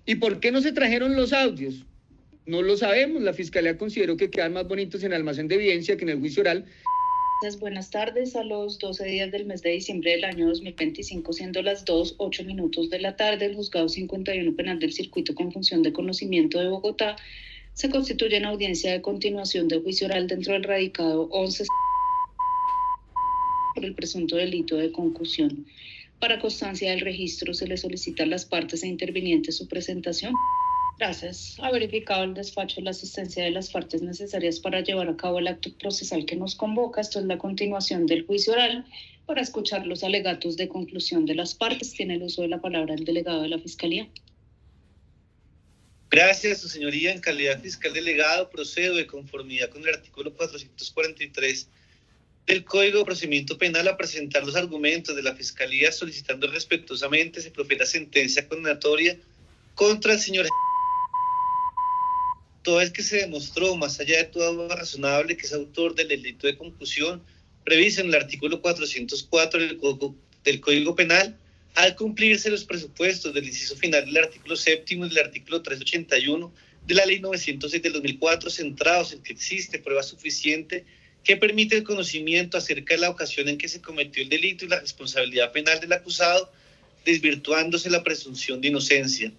¿Y por qué no se trajeron los audios? No lo sabemos. La Fiscalía consideró que quedan más bonitos en el almacén de evidencia que en el juicio oral. Buenas tardes. A los 12 días del mes de diciembre del año 2025, siendo las 2:08 de la tarde, el Juzgado 51 Penal del Circuito con Función de Conocimiento de Bogotá se constituye en audiencia de continuación de juicio oral dentro del radicado 11 por el presunto delito de concusión. Para constancia del registro, se le solicita a las partes e intervinientes su presentación. Gracias. Ha verificado el despacho la asistencia de las partes necesarias para llevar a cabo el acto procesal que nos convoca. Esto es la continuación del juicio oral. Para escuchar los alegatos de conclusión de las partes, tiene el uso de la palabra el delegado de la Fiscalía. Gracias, su señoría. En calidad de fiscal delegado, procedo de conformidad con el artículo 443 del Código de Procedimiento Penal a presentar los argumentos de la Fiscalía solicitando respetuosamente se profiera sentencia condenatoria contra el señor toda vez que se demostró, más allá de toda duda razonable, que es autor del delito de concusión previsto en el artículo 404 del Código Penal, al cumplirse los presupuestos del inciso final del artículo 7 y del artículo 381 de la Ley 906 del 2004, centrados en que existe prueba suficiente que permite el conocimiento acerca de la ocasión en que se cometió el delito y la responsabilidad penal del acusado, desvirtuándose la presunción de inocencia.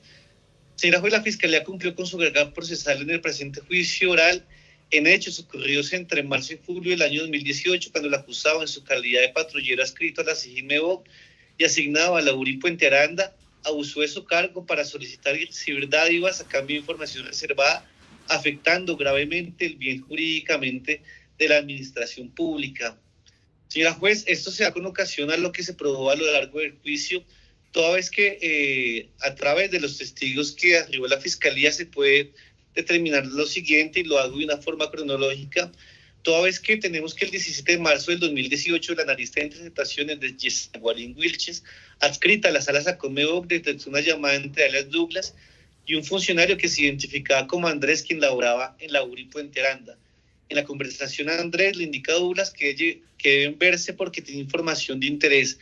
Señora juez, la Fiscalía cumplió con su carga procesal en el presente juicio oral en hechos ocurridos entre marzo y julio del año 2018, cuando el acusado, en su calidad de patrullero adscrito a la SIJIN MEBOC y asignado a la URI Puente Aranda, abusó de su cargo para solicitar y recibir dádivas a cambio de información reservada, afectando gravemente el bien jurídicamente de la administración pública. Señora juez, esto se da con ocasión a lo que se probó a lo largo del juicio, toda vez que a través de los testigos que arribó la Fiscalía se puede determinar lo siguiente, y lo hago de una forma cronológica, toda vez que tenemos que el 17 de marzo del 2018 la analista de interceptaciones de Yesenia Guarín Wilches, adscrita a la sala SACON MEBOC, detectó una llamada entre alias Douglas y un funcionario que se identificaba como Andrés, quien laboraba en la URI Puente Aranda. En la conversación a Andrés le indica a Douglas que deben verse porque tiene información de interés.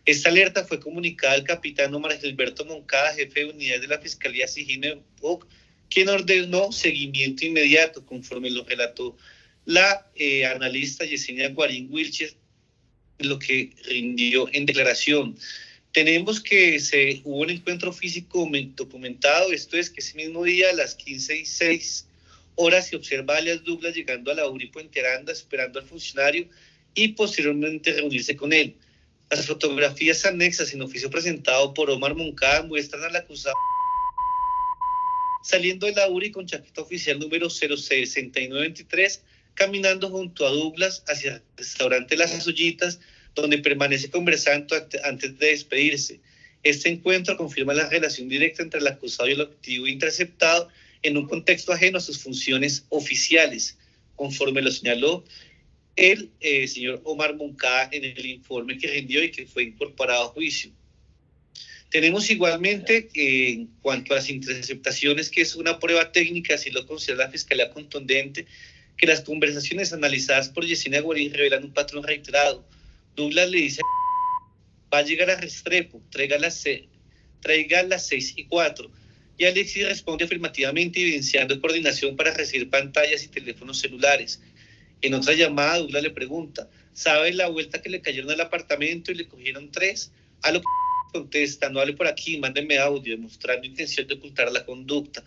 Esta alerta fue comunicada al capitán Omar Gilberto Moncada, jefe de unidad de la Fiscalía SIJIN MEBOC, quien ordenó seguimiento inmediato, conforme lo relató la analista Yesenia Guarín Wilches, lo que rindió en declaración. Tenemos que hubo un encuentro físico documentado, esto es que ese mismo día a las 15:06 se observa a alias Douglas llegando a la URI Puente Aranda esperando al funcionario y posteriormente reunirse con él. Las fotografías anexas en oficio presentado por Omar Moncada muestran al acusado saliendo de la URI con chaqueta oficial número 06923, caminando junto a Douglas hacia el restaurante Las Ollitas, donde permanece conversando antes de despedirse. Este encuentro confirma la relación directa entre el acusado y el objetivo interceptado en un contexto ajeno a sus funciones oficiales, conforme lo señaló el señor Omar Moncada en el informe que rindió y que fue incorporado a juicio. Tenemos igualmente, en cuanto a las interceptaciones, que es una prueba técnica, así lo considera la Fiscalía contundente, que las conversaciones analizadas por Yesenia Guarín revelan un patrón reiterado. Douglas le dice: va a llegar a Restrepo, traiga las 6:04. Y Alexis responde afirmativamente, evidenciando coordinación para recibir pantallas y teléfonos celulares. En otra llamada, Douglas le pregunta: ¿sabe la vuelta que le cayeron al apartamento y le cogieron 3? A lo que contesta: no hable por aquí, mándeme audio, demostrando intención de ocultar la conducta.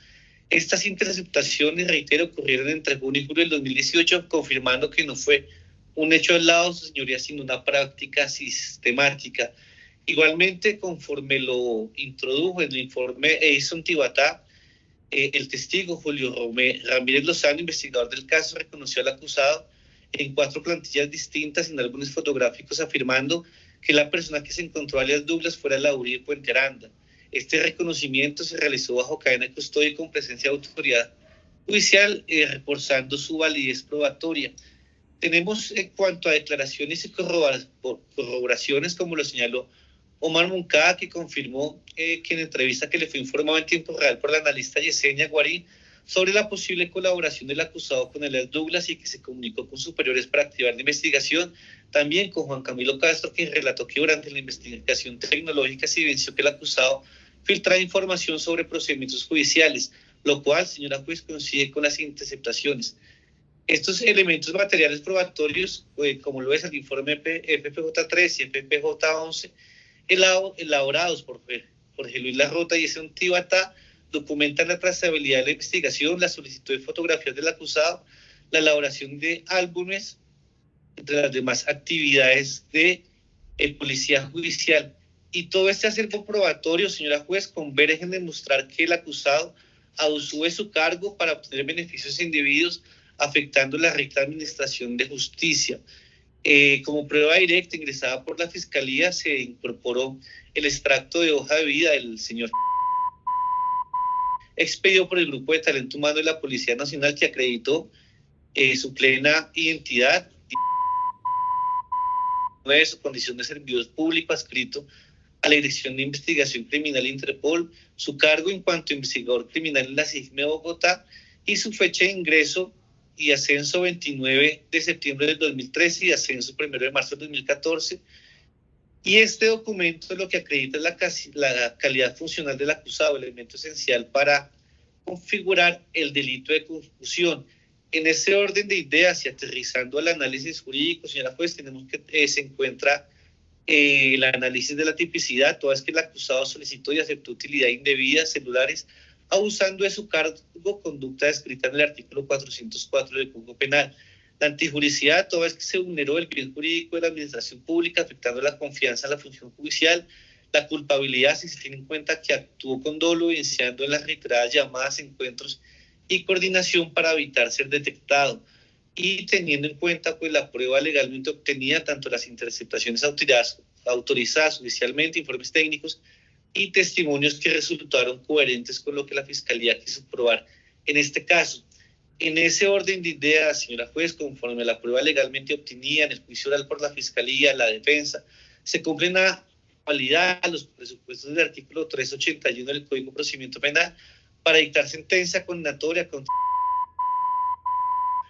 Estas interceptaciones, reitero, ocurrieron entre junio y julio del 2018, confirmando que no fue un hecho aislado, su señoría, sino una práctica sistemática. Igualmente, conforme lo introdujo en el informe Edison Tibatá, el testigo Julio Ramírez Lozano, investigador del caso, reconoció al acusado en 4 plantillas distintas en álbumes fotográficos, afirmando que la persona que se encontró alias Douglas fuera la URI de Puente Aranda. Este reconocimiento se realizó bajo cadena de custodia y con presencia de autoridad judicial, reforzando su validez probatoria. Tenemos, en cuanto a declaraciones y corroboraciones, como lo señaló Omar Moncada, que confirmó que en entrevista que le fue informado en tiempo real por la analista Yesenia Guarín sobre la posible colaboración del acusado con el Douglas, y que se comunicó con superiores para activar la investigación, también con Juan Camilo Castro, quien relató que durante la investigación tecnológica se evidenció que el acusado filtrar información sobre procedimientos judiciales, lo cual, señora juez, coincide con las interceptaciones. Estos elementos materiales probatorios, como lo es el informe FPJ3 y FPJ11, elaborados por Jorge Luis Larrota y Esen Tibata, documentan la trazabilidad de la investigación, la solicitud de fotografías del acusado, la elaboración de álbumes, entre las demás actividades de policía judicial. Y todo este acervo probatorio, señora juez, converge en demostrar que el acusado abusó de su cargo para obtener beneficios indebidos, afectando la recta administración de justicia. Como prueba directa ingresada por la Fiscalía, se incorporó el extracto de hoja de vida del señor expedido por el Grupo de Talento Humano de la Policía Nacional, que acreditó su plena identidad de su condición de servidor público adscrito a la Dirección de Investigación Criminal Interpol, su cargo en cuanto a investigador criminal en la SIGME de Bogotá y su fecha de ingreso y ascenso 29 de septiembre del 2013 y ascenso 1 de marzo del 2014. Y este documento lo que acredita es la calidad funcional del acusado, elemento esencial para configurar el delito de confusión. En ese orden de ideas y aterrizando al análisis jurídico, señora juez, tenemos que se encuentra el análisis de la tipicidad, toda vez que el acusado solicitó y aceptó utilidad indebida celulares, abusando de su cargo, conducta descrita en el artículo 404 del Código Penal. La antijuricidad, toda vez que se vulneró el bien jurídico de la administración pública, afectando la confianza en la función judicial. La culpabilidad, si se tiene en cuenta que actuó con dolo, evidenciando en las reiteradas llamadas, encuentros y coordinación para evitar ser detectado. Y teniendo en cuenta pues la prueba legalmente obtenida, tanto las interceptaciones autorizadas judicialmente, informes técnicos y testimonios que resultaron coherentes con lo que la Fiscalía quiso probar en este caso. En ese orden de ideas, señora juez, conforme a la prueba legalmente obtenida en el juicio oral por la Fiscalía, la defensa, se cumplen a validar los presupuestos del artículo 381 del Código de Procedimiento Penal para dictar sentencia condenatoria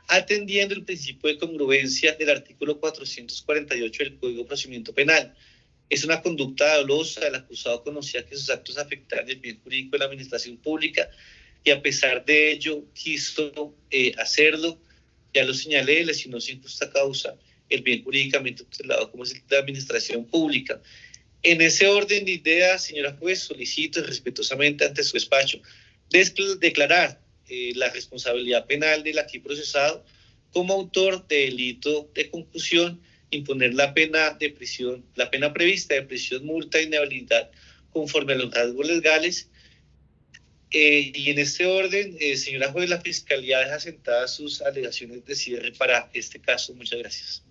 atendiendo el principio de congruencia del artículo 448 del Código de Procedimiento Penal. Es una conducta dolosa, el acusado conocía que sus actos afectaban el bien jurídico de la administración pública y a pesar de ello quiso hacerlo. Ya lo señalé, lesionó sin justa causa el bien jurídicamente tutelado como es el de la administración pública. En ese orden de ideas, señora juez, solicito respetuosamente ante su despacho declarar la responsabilidad penal del aquí procesado como autor de delito de concusión, imponer la pena de prisión, la pena prevista de prisión, multa e inhabilidad conforme a los rasgos legales. Y en este orden, señora juez, la Fiscalía deja sentadas sus alegaciones de cierre para este caso. Muchas gracias.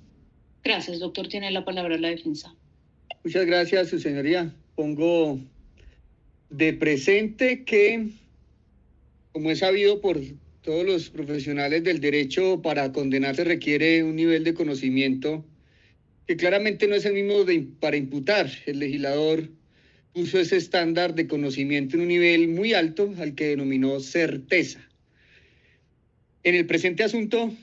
Gracias, doctor. Tiene la palabra la defensa. Muchas gracias, su señoría. Pongo de presente que, como es sabido por todos los profesionales del derecho, para condenar se requiere un nivel de conocimiento que claramente no es el mismo para imputar. El legislador puso ese estándar de conocimiento en un nivel muy alto al que denominó certeza. En el presente asunto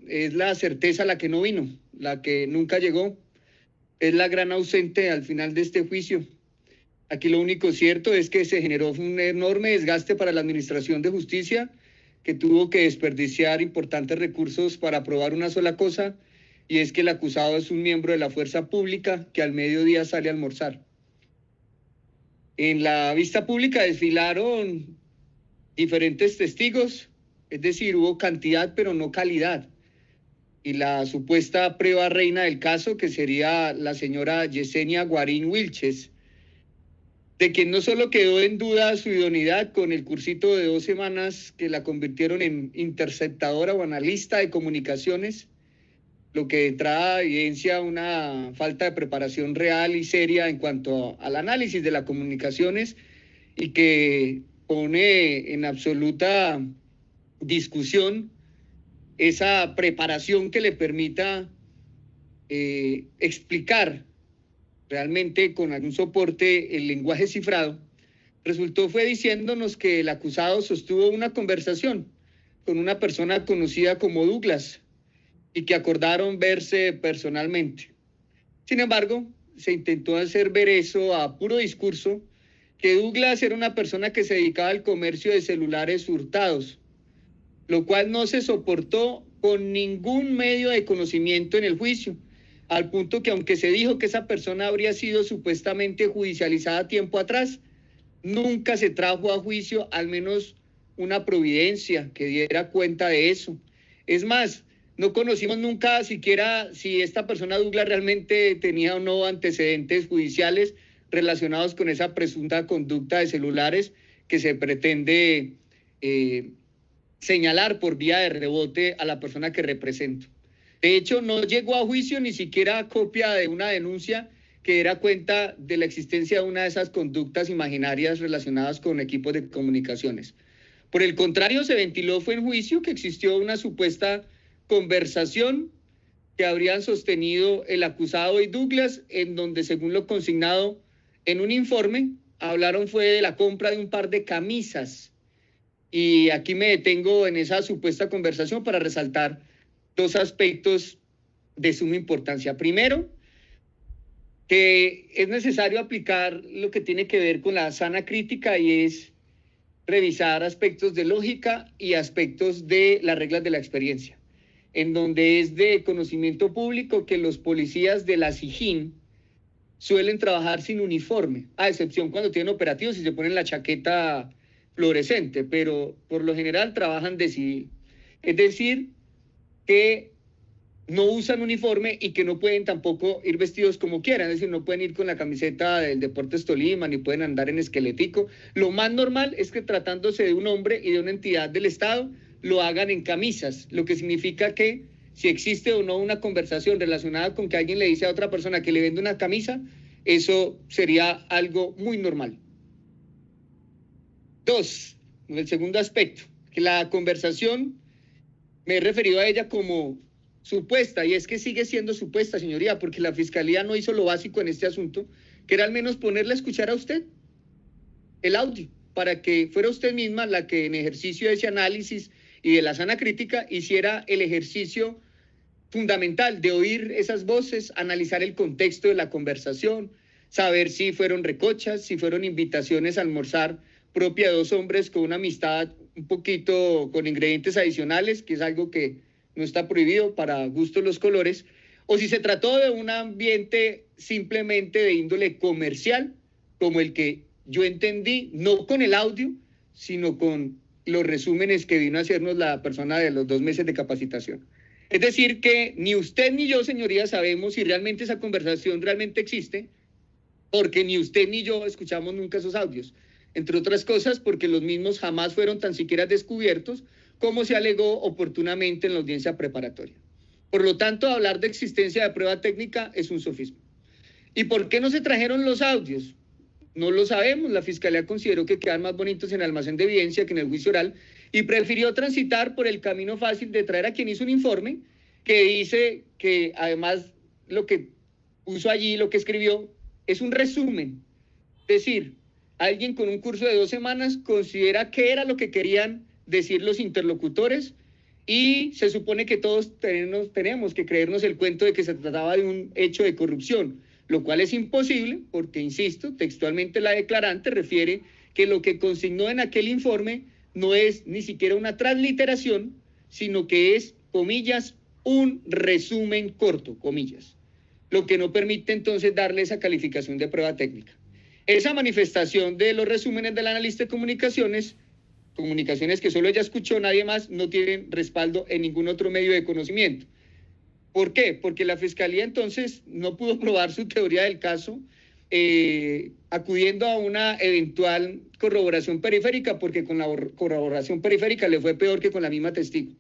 es la certeza la que no vino, la que nunca llegó, es la gran ausente al final de este juicio. Aquí lo único cierto es que se generó un enorme desgaste para la Administración de Justicia, que tuvo que desperdiciar importantes recursos para probar una sola cosa, y es que el acusado es un miembro de la fuerza pública que al mediodía sale a almorzar. En la vista pública desfilaron diferentes testigos, es decir, hubo cantidad pero no calidad. Y la supuesta prueba reina del caso, que sería la señora Yesenia Guarín Wilches, de quien no solo quedó en duda su idoneidad con el cursito de 2 semanas que la convirtieron en interceptadora o analista de comunicaciones, lo que de entrada evidencia una falta de preparación real y seria en cuanto al análisis de las comunicaciones y que pone en absoluta discusión esa preparación que le permita explicar realmente con algún soporte el lenguaje cifrado. Fue diciéndonos que el acusado sostuvo una conversación con una persona conocida como Douglas y que acordaron verse personalmente. Sin embargo, se intentó hacer ver eso a puro discurso que Douglas era una persona que se dedicaba al comercio de celulares hurtados, lo cual no se soportó con ningún medio de conocimiento en el juicio, al punto que aunque se dijo que esa persona habría sido supuestamente judicializada tiempo atrás, nunca se trajo a juicio al menos una providencia que diera cuenta de eso. Es más, no conocimos nunca siquiera si esta persona Douglas realmente tenía o no antecedentes judiciales relacionados con esa presunta conducta de celulares que se pretende señalar por vía de rebote a la persona que represento. De hecho, no llegó a juicio ni siquiera copia de una denuncia que diera cuenta de la existencia de una de esas conductas imaginarias relacionadas con equipos de comunicaciones. Por el contrario, se ventiló fue en juicio que existió una supuesta conversación que habrían sostenido el acusado y Douglas, en donde, según lo consignado en un informe, hablaron fue de la compra de un par de camisas. Y aquí me detengo en esa supuesta conversación para resaltar dos aspectos de suma importancia. Primero, que es necesario aplicar lo que tiene que ver con la sana crítica y es revisar aspectos de lógica y aspectos de las reglas de la experiencia, en donde es de conocimiento público que los policías de la SIJIN suelen trabajar sin uniforme, a excepción cuando tienen operativos y se ponen la chaqueta fluorescente, pero por lo general trabajan de civil. Es decir, que no usan uniforme y que no pueden tampoco ir vestidos como quieran, es decir, no pueden ir con la camiseta del Deportes Tolima, ni pueden andar en esquelético. Lo más normal es que tratándose de un hombre y de una entidad del Estado, lo hagan en camisas, lo que significa que si existe o no una conversación relacionada con que alguien le dice a otra persona que le vende una camisa, eso sería algo muy normal. Dos, el segundo aspecto, que la conversación, me he referido a ella como supuesta, y es que sigue siendo supuesta, señoría, porque la Fiscalía no hizo lo básico en este asunto, que era al menos ponerle a escuchar a usted el audio, para que fuera usted misma la que en ejercicio de ese análisis y de la sana crítica hiciera el ejercicio fundamental de oír esas voces, analizar el contexto de la conversación, saber si fueron recochas, si fueron invitaciones a almorzar propia de dos hombres con una amistad un poquito con ingredientes adicionales, que es algo que no está prohibido para gustos los colores, o si se trató de un ambiente simplemente de índole comercial, como el que yo entendí, no con el audio, sino con los resúmenes que vino a hacernos la persona de los 2 meses de capacitación. Es decir, que ni usted ni yo, señoría, sabemos si realmente esa conversación realmente existe, porque ni usted ni yo escuchamos nunca esos audios. Entre otras cosas, porque los mismos jamás fueron tan siquiera descubiertos, como se alegó oportunamente en la audiencia preparatoria. Por lo tanto, hablar de existencia de prueba técnica es un sofisma. ¿Y por qué no se trajeron los audios? No lo sabemos. La Fiscalía consideró que quedan más bonitos en el almacén de evidencia que en el juicio oral y prefirió transitar por el camino fácil de traer a quien hizo un informe que dice que además lo que puso allí, lo que escribió, es un resumen. Es decir, alguien con un curso de 2 semanas considera qué era lo que querían decir los interlocutores y se supone que todos tenemos que creernos el cuento de que se trataba de un hecho de corrupción, lo cual es imposible porque, insisto, textualmente la declarante refiere que lo que consignó en aquel informe no es ni siquiera una transliteración, sino que es, comillas, un resumen corto, comillas, lo que no permite entonces darle esa calificación de prueba técnica. Esa manifestación de los resúmenes del analista de comunicaciones que solo ella escuchó, nadie más, no tienen respaldo en ningún otro medio de conocimiento. ¿Por qué? Porque la Fiscalía entonces no pudo probar su teoría del caso acudiendo a una eventual corroboración periférica, porque con la corroboración periférica le fue peor que con la misma testigo.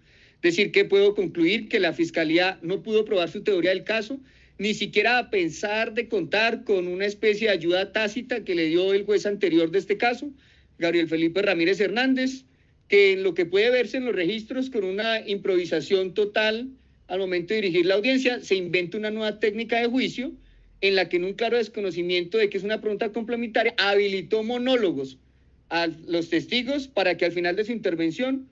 Es decir, que puedo concluir que la Fiscalía no pudo probar su teoría del caso, ni siquiera a pensar de contar con una especie de ayuda tácita que le dio el juez anterior de este caso, Gabriel Felipe Ramírez Hernández, que en lo que puede verse en los registros con una improvisación total al momento de dirigir la audiencia, se inventa una nueva técnica de juicio en la que en un claro desconocimiento de que es una pregunta complementaria, habilitó monólogos a los testigos para que al final de su intervención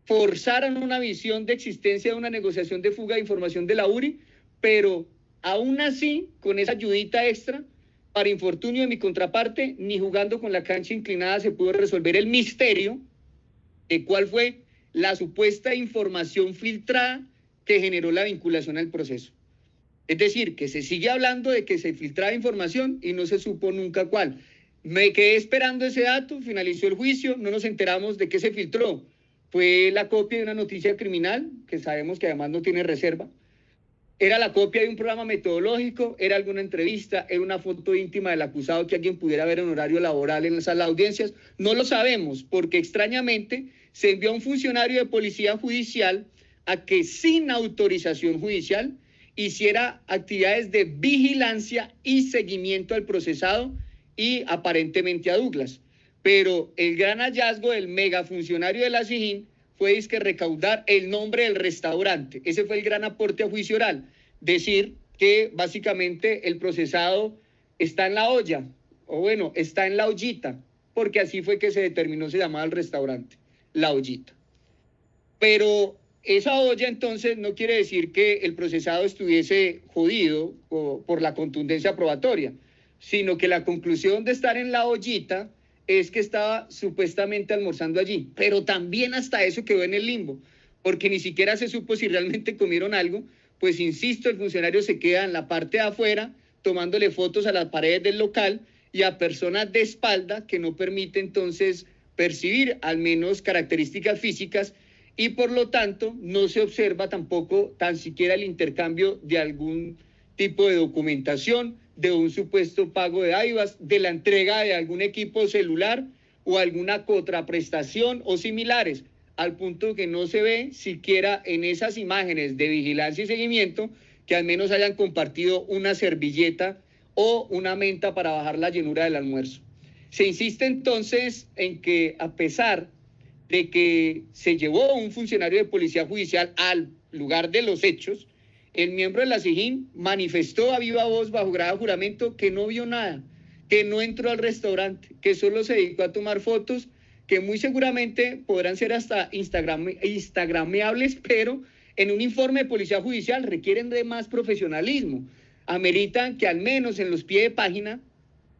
forzaran una visión de existencia de una negociación de fuga de información de la URI, pero aún así, con esa ayudita extra, Para infortunio de mi contraparte, ni jugando con la cancha inclinada se pudo resolver el misterio de cuál fue la supuesta información filtrada que generó la vinculación al proceso. Es decir, que se sigue hablando de que se filtraba información y no se supo nunca cuál. Me quedé esperando ese dato, finalizó el juicio, no nos enteramos de qué se filtró. Fue la copia de una noticia criminal, que sabemos que además no tiene reserva. Era la copia de un programa metodológico, era alguna entrevista, era una foto íntima del acusado que alguien pudiera ver en horario laboral en la sala de audiencias. No lo sabemos, porque extrañamente se envió a un funcionario de policía judicial a que sin autorización judicial hiciera actividades de vigilancia y seguimiento al procesado y aparentemente a Douglas. Pero el gran hallazgo del megafuncionario de la SIJIN fue recaudar el nombre del restaurante. Ese fue el gran aporte a juicio oral. Decir que básicamente el procesado está en la olla, o bueno, está en la ollita, porque así fue que se determinó, se llamaba el restaurante, la ollita. Pero esa olla entonces no quiere decir que el procesado estuviese jodido por la contundencia probatoria, sino que la conclusión de estar en la ollita es que estaba supuestamente almorzando allí, pero también hasta eso quedó en el limbo, porque ni siquiera se supo si realmente comieron algo. Pues insisto, el funcionario se queda en la parte de afuera tomándole fotos a las paredes del local y a personas de espalda que no permite entonces percibir al menos características físicas, y por lo tanto no se observa tampoco tan siquiera el intercambio de algún tipo de documentación, de un supuesto pago de dádivas, de la entrega de algún equipo celular o alguna contraprestación o similares, al punto que no se ve siquiera en esas imágenes de vigilancia y seguimiento que al menos hayan compartido una servilleta o una menta para bajar la llenura del almuerzo. Se insiste entonces en que, a pesar de que se llevó un funcionario de policía judicial al lugar de los hechos, el miembro de la SIJIN manifestó a viva voz bajo grado de juramento que no vio nada, que no entró al restaurante, que solo se dedicó a tomar fotos, que muy seguramente podrán ser hasta instagrameables, pero en un informe de policía judicial requieren de más profesionalismo. Ameritan que al menos en los pies de página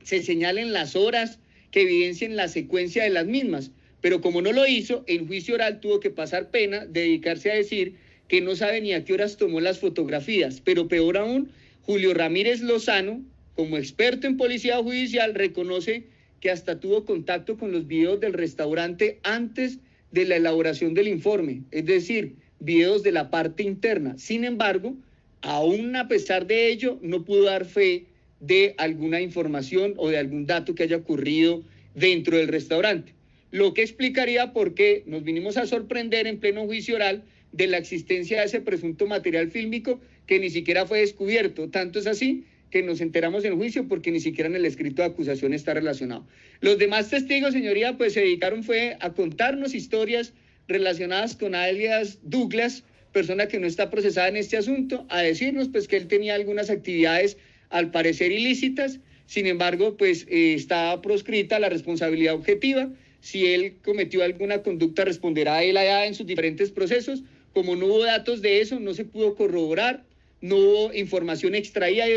se señalen las horas que evidencien la secuencia de las mismas, pero como no lo hizo, en juicio oral tuvo que pasar pena, dedicarse a decir que no sabe ni a qué horas tomó las fotografías. Pero peor aún, Julio Ramírez Lozano, como experto en policía judicial, reconoce que hasta tuvo contacto con los videos del restaurante antes de la elaboración del informe, es decir, videos de la parte interna. Sin embargo, aún a pesar de ello, no pudo dar fe de alguna información o de algún dato que haya ocurrido dentro del restaurante, lo que explicaría por qué nos vinimos a sorprender en pleno juicio oral de la existencia de ese presunto material fílmico que ni siquiera fue descubierto. Tanto es así que nos enteramos en el juicio porque ni siquiera en el escrito de acusación está relacionado. Los demás testigos, señoría, pues se dedicaron fue a contarnos historias relacionadas con alias Douglas, persona que no está procesada en este asunto, a decirnos pues que él tenía algunas actividades al parecer ilícitas. Sin embargo, pues está proscrita la responsabilidad objetiva. Si él cometió alguna conducta, responderá él allá en sus diferentes procesos. Como no hubo datos de eso, no se pudo corroborar, no hubo información extraída de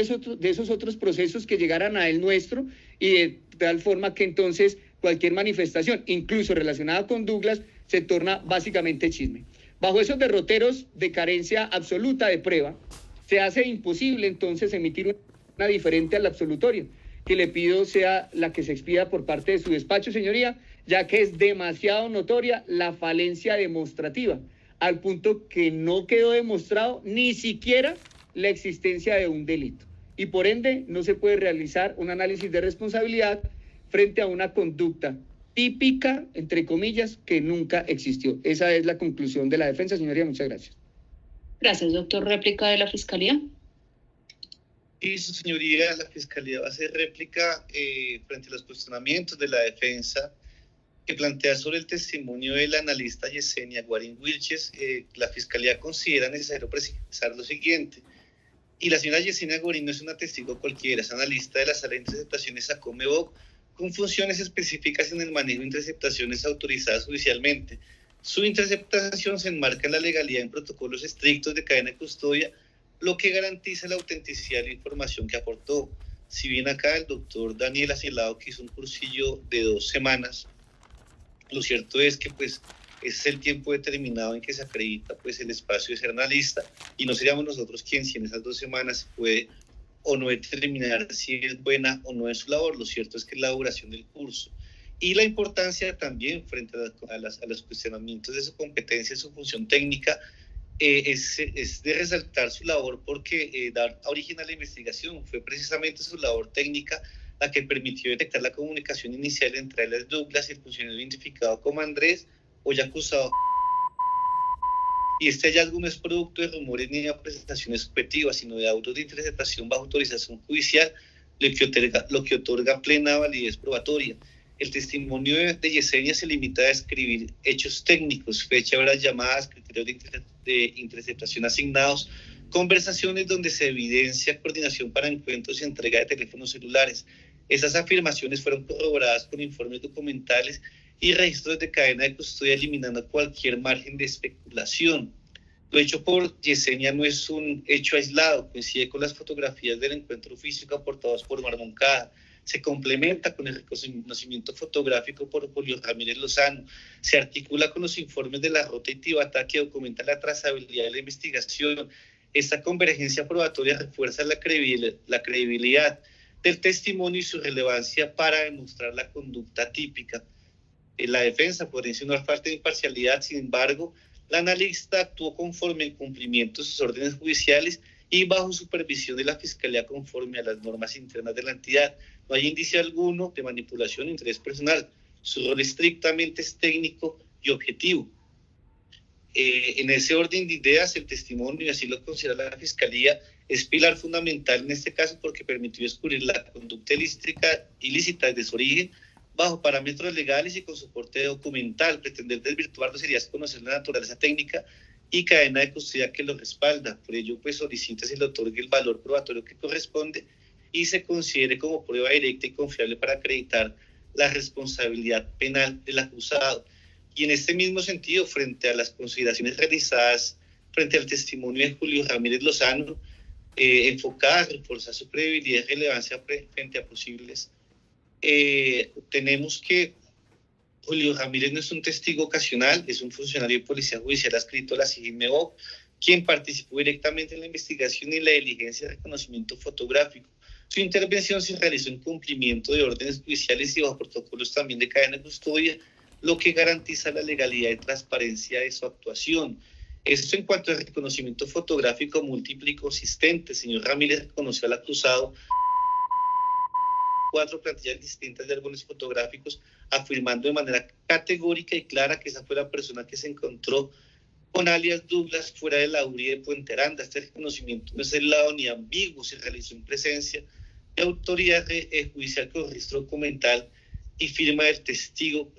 esos otros procesos que llegaran a el nuestro, y de tal forma que entonces cualquier manifestación, incluso relacionada con Douglas, se torna básicamente chisme. Bajo esos derroteros de carencia absoluta de prueba, se hace imposible entonces emitir una diferente al absolutorio, que le pido sea la que se expida por parte de su despacho, señoría, ya que es demasiado notoria la falencia demostrativa, al punto que no quedó demostrado ni siquiera la existencia de un delito. Y por ende no se puede realizar un análisis de responsabilidad frente a una conducta típica, entre comillas, que nunca existió. Esa es la conclusión de la defensa, señoría. Muchas gracias. Gracias, doctor. ¿Réplica de la Fiscalía? Y su señoría, la Fiscalía va a hacer réplica frente a los cuestionamientos de la defensa que plantea sobre el testimonio del analista Yesenia Guarín Wilches. La Fiscalía considera necesario precisar lo siguiente. Y la señora Yesenia Guarín no es una testigo cualquiera, es analista de la Sala de Interceptaciones ACOMEBOC, con funciones específicas en el manejo de interceptaciones autorizadas judicialmente. Su interceptación se enmarca en la legalidad en protocolos estrictos de cadena de custodia, lo que garantiza la autenticidad de la información que aportó. Si bien acá el doctor Daniel ha señalado que hizo un cursillo de 2 semanas, lo cierto es que pues ese es el tiempo determinado en que se acredita pues el espacio de ser analista, y no seríamos nosotros quienes si en esas 2 semanas se puede o no determinar si es buena o no es su labor. Lo cierto es que es la duración del curso y la importancia también frente a los cuestionamientos de su competencia, su función técnica, es de resaltar su labor, porque dar origen a la investigación fue precisamente su labor técnica la que permitió detectar la comunicación inicial entre Alias Douglas y el funcionario identificado como Andrés, hoy acusado. Y este hallazgo no es producto de rumores ni de apreciaciones subjetivas, sino de autos de interceptación bajo autorización judicial, lo que otorga plena validez probatoria. El testimonio de Yesenia se limita a describir hechos técnicos, fecha, horas llamadas, criterios de interceptación asignados, conversaciones donde se evidencia coordinación para encuentros y entrega de teléfonos celulares. Esas afirmaciones fueron corroboradas con informes documentales y registros de cadena de custodia, eliminando cualquier margen de especulación. Lo hecho por Yesenia no es un hecho aislado, coincide con las fotografías del encuentro físico aportadas por Omar Moncada, se complementa con el reconocimiento fotográfico por Julio Ramírez Lozano, se articula con los informes de La Rota y Tibata que documentan la trazabilidad de la investigación. Esta convergencia probatoria refuerza la credibilidad del testimonio y su relevancia para demostrar la conducta típica. La defensa podría insinuar falta de imparcialidad, sin embargo, la analista actuó conforme en cumplimiento de sus órdenes judiciales y bajo supervisión de la Fiscalía conforme a las normas internas de la entidad. No hay indicio alguno de manipulación o interés personal. Su rol estrictamente es técnico y objetivo. En ese orden de ideas, el testimonio, y así lo considera la Fiscalía, es pilar fundamental en este caso porque permitió descubrir la conducta ilícita desde su origen, bajo parámetros legales y con soporte documental. Pretender desvirtuarlo sería conocer la naturaleza técnica y cadena de custodia que lo respalda. Por ello, pues solicita se le otorgue el valor probatorio que corresponde y se considere como prueba directa y confiable para acreditar la responsabilidad penal del acusado. Y en este mismo sentido, frente a las consideraciones realizadas frente al testimonio de Julio Ramírez Lozano, enfocada a reforzar su credibilidad y relevancia frente a posibles, tenemos que Julio Ramírez no es un testigo ocasional, es un funcionario de policía judicial adscrito a la CIGINMEO, quien participó directamente en la investigación y la diligencia de reconocimiento fotográfico. Su intervención se realizó en cumplimiento de órdenes judiciales y bajo protocolos también de cadena de custodia, lo que garantiza la legalidad y transparencia de su actuación. Esto en cuanto al reconocimiento fotográfico múltiple y consistente. Señor Ramírez reconoció al acusado 4 plantillas distintas de álbumes fotográficos, afirmando de manera categórica y clara que esa fue la persona que se encontró con alias Douglas fuera de la URI de Puente Aranda. Este reconocimiento no es aislado ni ambiguo, se realizó en presencia de autoridad judicial con registro documental y firma del testigo,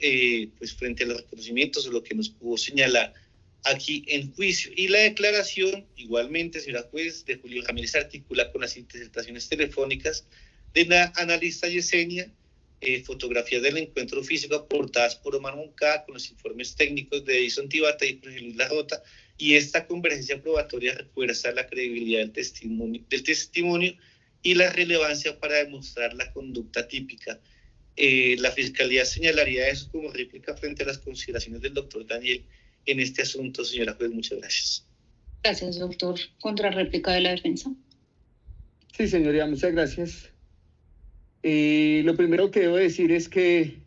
pues frente a los reconocimientos o lo que nos pudo señalar aquí en juicio. Y la declaración, igualmente, señora juez, de Julio Ramírez articula con las interceptaciones telefónicas de la analista Yesenia, fotografías del encuentro físico aportadas por Omar Moncada con los informes técnicos de Edison Tibata y Jorge Luis La Rota, y esta convergencia probatoria refuerza la credibilidad del testimonio y la relevancia para demostrar la conducta típica. La Fiscalía señalaría eso como réplica frente a las consideraciones del doctor Daniel en este asunto. Señora juez, muchas gracias. Gracias, doctor. ¿Contrarréplica de la defensa? Sí, señoría, muchas gracias. Lo primero que debo decir es que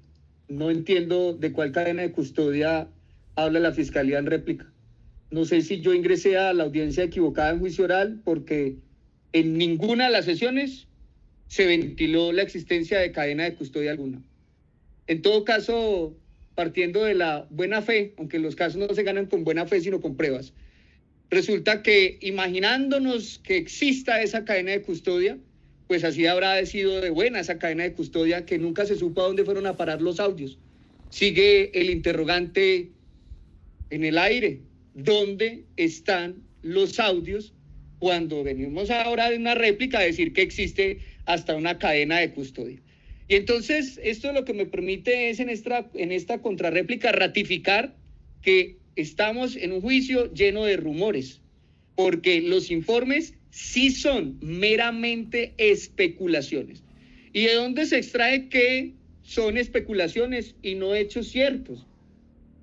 no entiendo de cuál cadena de custodia habla la Fiscalía en réplica. No sé si yo ingresé a la audiencia equivocada en juicio oral, porque en ninguna de las sesiones se ventiló la existencia de cadena de custodia alguna. En todo caso, partiendo de la buena fe, aunque los casos no se ganan con buena fe, sino con pruebas, resulta que imaginándonos que exista esa cadena de custodia, pues así habrá sido de buena esa cadena de custodia, que nunca se supo a dónde fueron a parar los audios. Sigue el interrogante en el aire. ¿Dónde están los audios cuando venimos ahora de una réplica a decir que existe hasta una cadena de custodia? Y entonces esto lo que me permite es en esta contrarréplica ratificar que estamos en un juicio lleno de rumores, porque los informes sí son meramente especulaciones. ¿Y de dónde se extrae que son especulaciones y no hechos ciertos?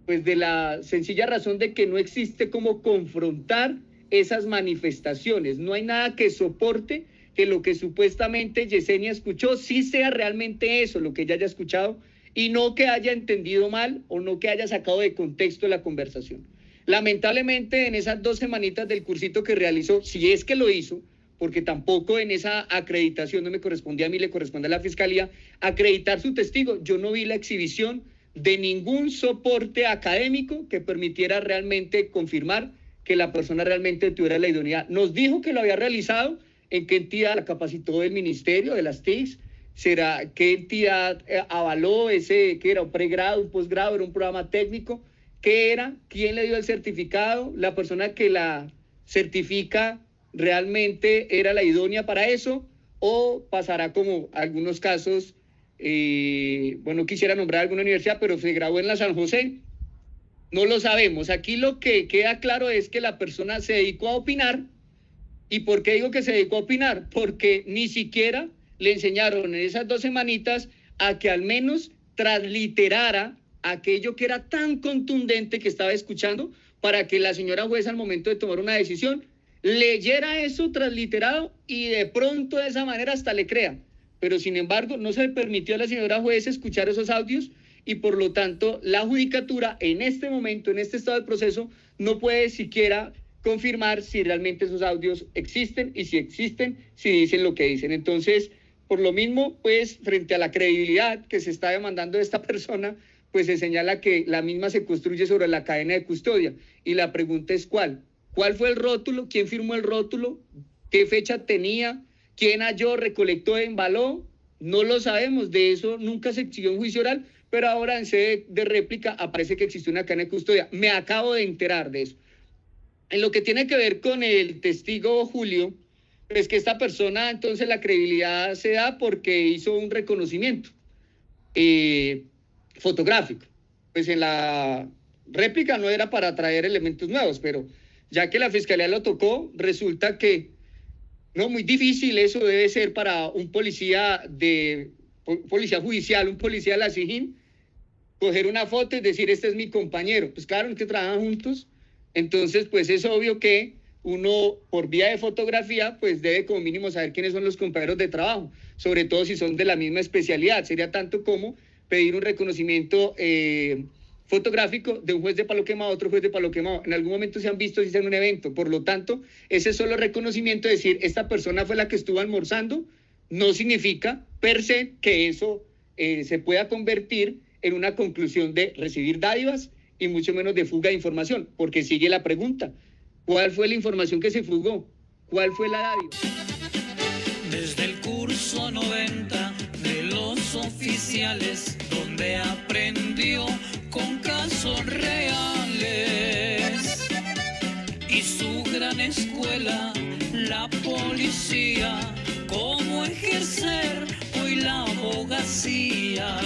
Pues de la sencilla razón de que no existe cómo confrontar esas manifestaciones. No hay nada que soporte que lo que supuestamente Yesenia escuchó sí sea realmente eso, lo que ella haya escuchado, y no que haya entendido mal o no que haya sacado de contexto la conversación. Lamentablemente, en esas 2 semanitas del cursito que realizó, si es que lo hizo, porque tampoco en esa acreditación no me correspondía a mí, le corresponde a la Fiscalía, acreditar su testigo. Yo no vi la exhibición de ningún soporte académico que permitiera realmente confirmar que la persona realmente tuviera la idoneidad. Nos dijo que lo había realizado, en qué entidad la capacitó del ministerio, de las TICs, será qué entidad avaló ese, que era un pregrado, un posgrado, era un programa técnico, qué era, quién le dio el certificado, la persona que la certifica realmente era la idónea para eso, o pasará como algunos casos, bueno, quisiera nombrar alguna universidad, pero se graduó en la San José. No lo sabemos. Aquí lo que queda claro es que la persona se dedicó a opinar. ¿Y por qué digo que se dedicó a opinar? Porque ni siquiera le enseñaron en esas 2 semanitas a que al menos transliterara aquello que era tan contundente que estaba escuchando para que la señora jueza al momento de tomar una decisión leyera eso transliterado y de pronto de esa manera hasta le crea. Pero sin embargo no se le permitió a la señora jueza escuchar esos audios y por lo tanto la judicatura en este momento, en este estado del proceso, no puede siquiera confirmar si realmente esos audios existen y si existen, si dicen lo que dicen. Entonces, por lo mismo, pues frente a la credibilidad que se está demandando de esta persona, pues se señala que la misma se construye sobre la cadena de custodia. Y la pregunta es ¿cuál? ¿Cuál fue el rótulo? ¿Quién firmó el rótulo? ¿Qué fecha tenía? ¿Quién halló, recolectó, embaló? No lo sabemos, de eso nunca se exigió un juicio oral, pero ahora en sede de réplica aparece que existe una cadena de custodia. Me acabo de enterar de eso. En lo que tiene que ver con el testigo Julio, es que esta persona, entonces la credibilidad se da porque hizo un reconocimiento fotográfico. Pues en la réplica no era para traer elementos nuevos, pero ya que la Fiscalía lo tocó, resulta que no, muy difícil eso debe ser para un policía judicial, un policía de la SIJIN, coger una foto y decir, este es mi compañero. Pues claro, que trabajan juntos. Entonces, pues es obvio que uno, por vía de fotografía, pues debe como mínimo saber quiénes son los compañeros de trabajo, sobre todo si son de la misma especialidad. Sería tanto como pedir un reconocimiento fotográfico de un juez de Palo Quemado a otro juez de Palo Quemado. En algún momento se han visto si en un evento. Por lo tanto, ese solo reconocimiento de decir, esta persona fue la que estuvo almorzando, no significa per se que eso se pueda convertir en una conclusión de recibir dádivas y mucho menos de fuga de información, porque sigue la pregunta, ¿cuál fue la información que se fugó? ¿Cuál fue la dádiva? Desde el curso 90 de los oficiales, donde aprendió con casos reales, y su gran escuela, la policía, cómo ejercer hoy la abogacía.